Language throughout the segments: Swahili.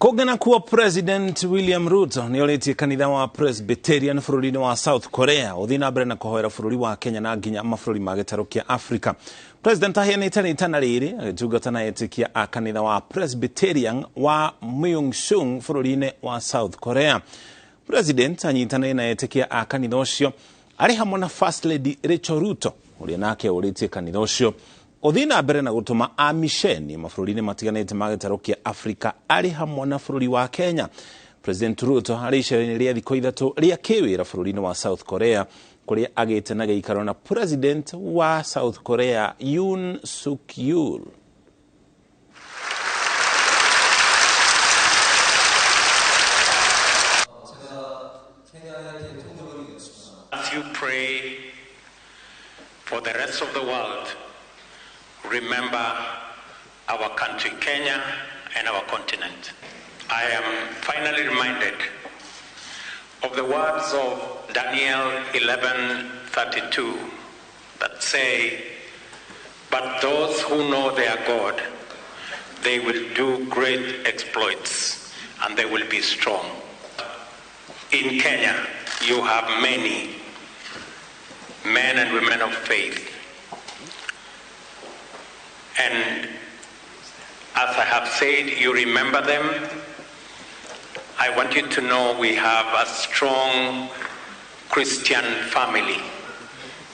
Kũgena kuwa President William Ruto nĩ orĩtie kanitha wa Presbyterian bũrũri-inĩ wa South Korea ũthiĩ na mbere na kũhoera bũrũri wa Kenya na nginya mabũrũri ma gĩtarũ kĩa Africa. President aheanĩte rĩtana rĩrĩ agĩtungata na etĩkia a kanitha wa Presbyterian wa Myung-sung bũrũri-inĩ wa South Korea. President anyitanĩire na etĩkia a kanitha ũcio arĩ hamwe na First Lady Rachel Ruto ũrĩa nake ũrĩtie kanitha ũcio ũthiĩ na mbere na gũtũma amisheni mabũrũri-inĩ matiganĩte ma gĩtarũ kĩa Africa arĩ hamwe na bũrũri wa Kenya. President Ruto arĩ icera-inĩ rĩa thikũ ithatũ rĩa kĩwĩra bũrũri-inĩ wa South Korea kũrĩa agĩte na gĩikaro na President wa South Korea Yoon Suk Yeol. As you pray for the rest of the world, remember our country, Kenya, and our continent. I am finally reminded of the words of Daniel 11:32 that say, "But those who know their God, they will do great exploits and they will be strong." In Kenya, you have many men and women of faith. And as I have said, you remember them. I want you to know we have a strong Christian family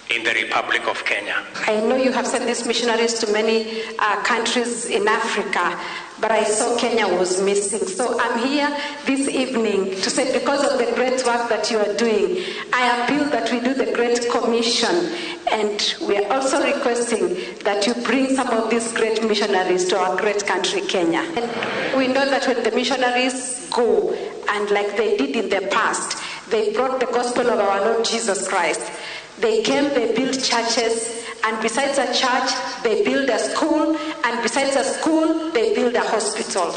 in the Republic of Kenya. I know you have sent these missionaries to many countries in Africa, but I saw Kenya was missing. So I'm here this evening to say, because of the great work that you are doing, I appeal that we do the Great Commission, and we are also requesting that you bring some of these great missionaries to our great country, Kenya. And we know that when the missionaries go, and like they did in the past, they brought the gospel of our Lord Jesus Christ. They came, they built churches, and besides a church, they built a school, and besides a school, they built a hospital.